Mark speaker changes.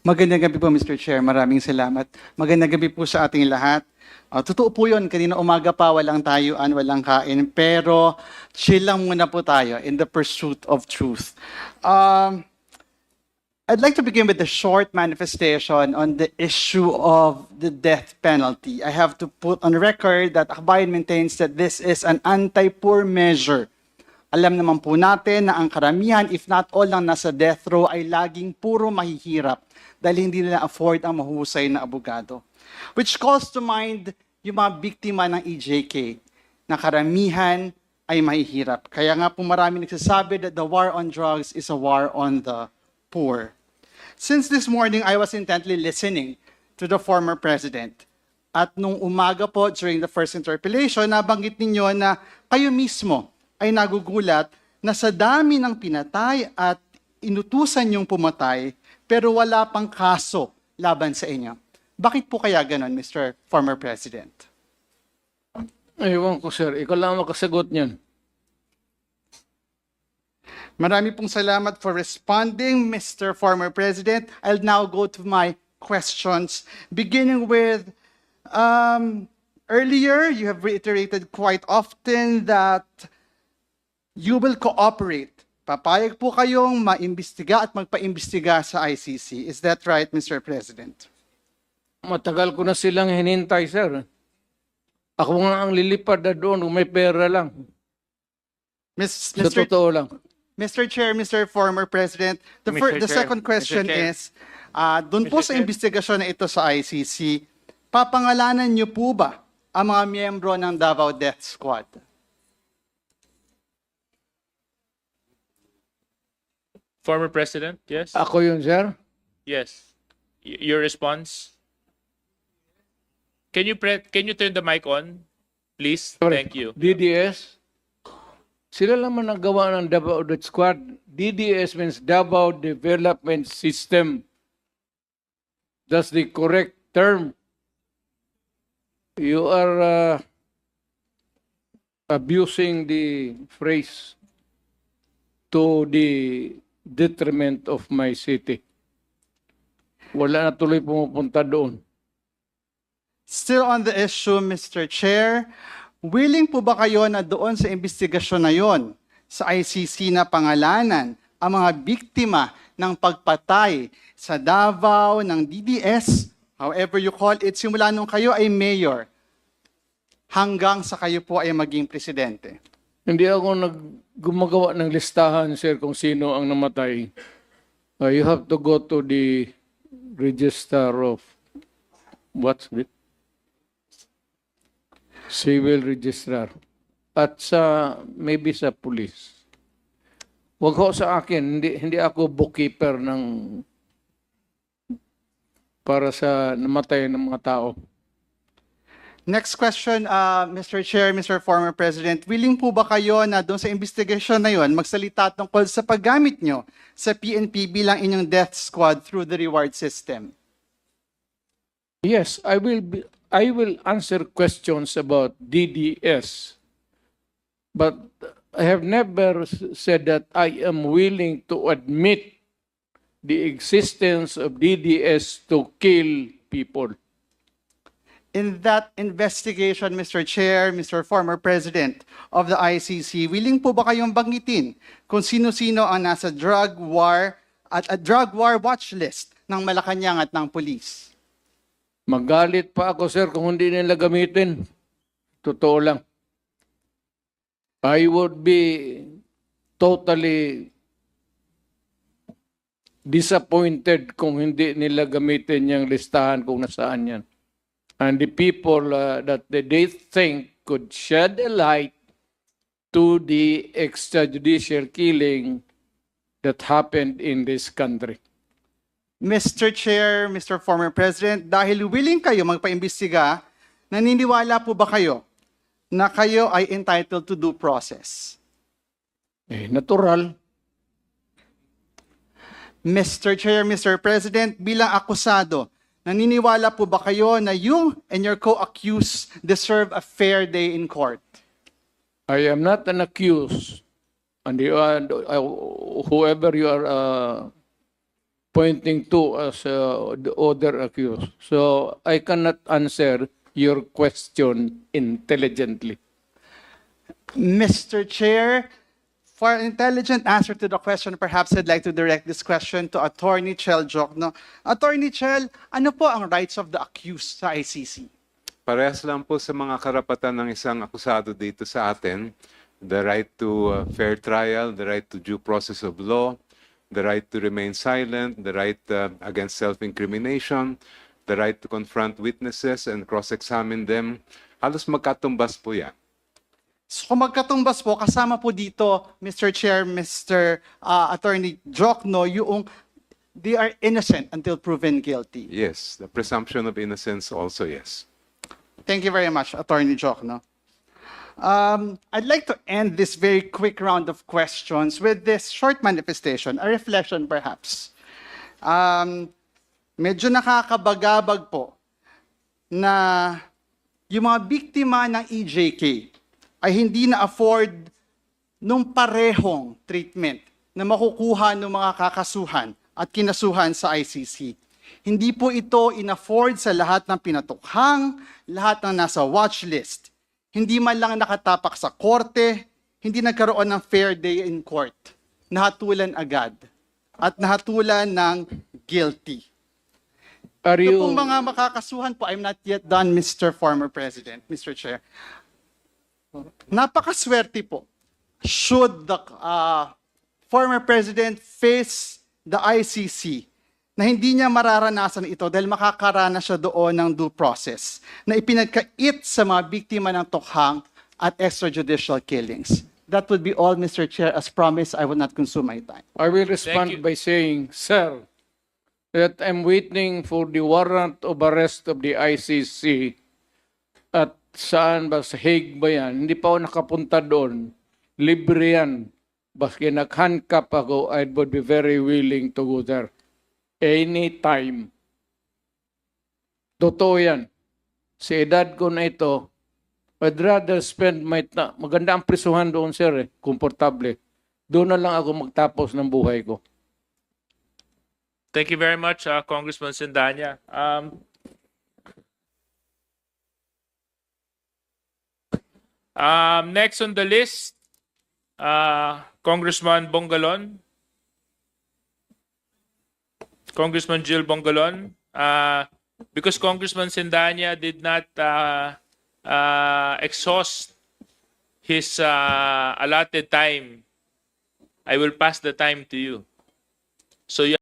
Speaker 1: Magandang gabi po, Mr. Chair. Maraming salamat. Magandang gabi po sa ating lahat. Totoo po yun, kanina umaga pa, walang tayuan, walang kain, pero chill lang muna po tayo in the pursuit of truth. I'd like to begin with a short manifestation on the issue of the death penalty. I have to put on record that Akbayan maintains that this is an anti-poor measure. Alam naman po natin na ang karamihan, if not all, ng nasa death row ay laging puro mahihirap dahil hindi nila afford ang mahusay na abogado. Which calls to mind yung mga biktima ng EJK na karamihan ay mahihirap. Kaya nga po marami nagsasabi that the war on drugs is a war on the poor. Since this morning, I was intently listening to the former president. At nung umaga po, during the first interpellation, nabanggit ninyo na kayo mismo ay nagugulat na sa dami ng pinatay at inutusan yung pumatay, pero wala pang kaso laban sa inyo. Bakit po kaya ganon, Mr. Former President?
Speaker 2: Ewan ko, sir. Ikaw lang makasagot niyan.
Speaker 1: Marami pong salamat for responding, Mr. Former President. I'll now go to my questions, beginning with, earlier you have reiterated quite often that you will cooperate. Papayag po kayong maimbestiga at magpaimbestiga sa ICC. Is that right, Mr. President?
Speaker 2: Matagal ko na silang hinintay, sir. Ako nga ang lilipad na doon kung may pera lang. Sa totoo lang.
Speaker 1: Mr. Chair, Mr. Former President, the
Speaker 3: Mr. Chair,
Speaker 1: second question
Speaker 3: Mr. Chair.
Speaker 1: is, doon po
Speaker 3: Mr.
Speaker 1: sa
Speaker 3: Chair.
Speaker 1: investigasyon na ito sa ICC, papangalanan niyo po ba ang mga miyembro ng Davao Death Squad?
Speaker 3: Former President, yes?
Speaker 2: Ako yun, sir.
Speaker 3: Yes. Your response? Can you turn the mic on, please?
Speaker 2: Sorry.
Speaker 3: Thank you.
Speaker 2: DDS. Sila lang man nagawa ng Davao Death Squad. DDS means Davao Development System. That's the correct term. You are abusing the phrase to the detriment of my city. Wala na tuloy pumupunta doon.
Speaker 1: Still on the issue, Mr. Chair, willing po ba kayo na doon sa investigasyon na yon, sa ICC na pangalanan, ang mga biktima ng pagpatay sa Davao ng DDS, however you call it, simula nung kayo ay mayor, hanggang sa kayo po ay maging presidente?
Speaker 2: Hindi ako gumagawa ng listahan, sir, kung sino ang namatay. You have to go to the register of what's it? Civil registrar. At maybe sa police. Wag ho sa akin, hindi ako bookkeeper para sa namatay ng mga tao.
Speaker 1: Next question, Mr. Chair, Mr. Former President, willing po ba kayo na doon sa investigation na yon magsalita tungkol sa paggamit nyo sa PNP bilang inyong death squad through the reward system?
Speaker 2: Yes, I will answer questions about DDS. But I have never said that I am willing to admit the existence of DDS to kill people.
Speaker 1: In that investigation, Mr. Chair, Mr. Former President of the ICC, willing po ba kayong banggitin kung sino-sino ang nasa drug war at a drug war watch list ng Malacanang at ng police?
Speaker 2: Magalit pa ako, sir, kung hindi nila gamitin. Totoo lang. I would be totally disappointed kung hindi nila gamitin yung listahan kung nasaan yan. And the people that they think could shed a light to the extrajudicial killing that happened in this country.
Speaker 1: Mr. Chair, Mr. Former President, dahil willing kayo magpaimbestiga, naniniwala po ba kayo na kayo ay entitled to due process?
Speaker 2: Natural.
Speaker 1: Mr. Chair, Mr. President, bilang akusado, naniniwala po ba kayo na you and your co-accused deserve a fair day in court?
Speaker 2: I am not an accused. And whoever you are pointing to as the other accused. So I cannot answer your question intelligently.
Speaker 1: Mr. Chair, for an intelligent answer to the question, perhaps I'd like to direct this question to Attorney Chel Jokno. Attorney Chel, ano po ang rights of the accused sa ICC?
Speaker 4: Parehas lang po sa mga karapatan ng isang akusado dito sa atin. The right to fair trial, the right to due process of law, the right to remain silent, the right against self-incrimination, the right to confront witnesses and cross-examine them. Halos magkatumbas po yan.
Speaker 1: So kung magkatumbas po, kasama po dito, Mr. Chair, Mr. Attorney Jokno, yung they are innocent until proven guilty.
Speaker 4: Yes, the presumption of innocence also, yes.
Speaker 1: Thank you very much, Attorney Jokno. I'd like to end this very quick round of questions with this short manifestation, a reflection perhaps. Medyo nakakabagabag po na yung mga biktima ng EJK ay hindi na-afford nung parehong treatment na makukuha ng mga kakasuhan at kinasuhan sa ICC. Hindi po ito in-afford sa lahat ng pinatukhang, lahat ng nasa watch list. Hindi man lang nakatapak sa korte, hindi nagkaroon ng fair day in court. Nahatulan agad at nahatulan ng guilty.
Speaker 2: Are
Speaker 1: Ito
Speaker 2: you
Speaker 1: pong mga makakasuhan po, I'm not yet done, Mr. Former President, Mr. Chair. Napakaswerte po. Should the former president face the ICC na hindi niya mararanasan ito dahil makakaranas siya doon ng due process na ipinagkait sa mga biktima ng tukhang at extrajudicial killings. That would be all, Mr. Chair. As promised, I will not consume my time.
Speaker 2: I will
Speaker 3: you.
Speaker 2: respond by saying, sir, that I'm waiting for the warrant of arrest of the ICC at saan ba, sa Hague ba yan? Hindi pa ako nakapunta doon. Libre yan. Baski nag-handcuff ako, I would be very willing to go there. Anytime. Totoo yan. Sa edad ko na ito, I'd rather spend my time. Maganda ang prisuhan doon, sir, eh. Komportable. Doon na lang ako magtapos ng buhay ko.
Speaker 3: Thank you very much, Congressman Sindanya. Next on the list, Congressman Bongalon. Congressman Jill Bongalon. Because Congressman Sindanya did not exhaust his allotted time, I will pass the time to you. So you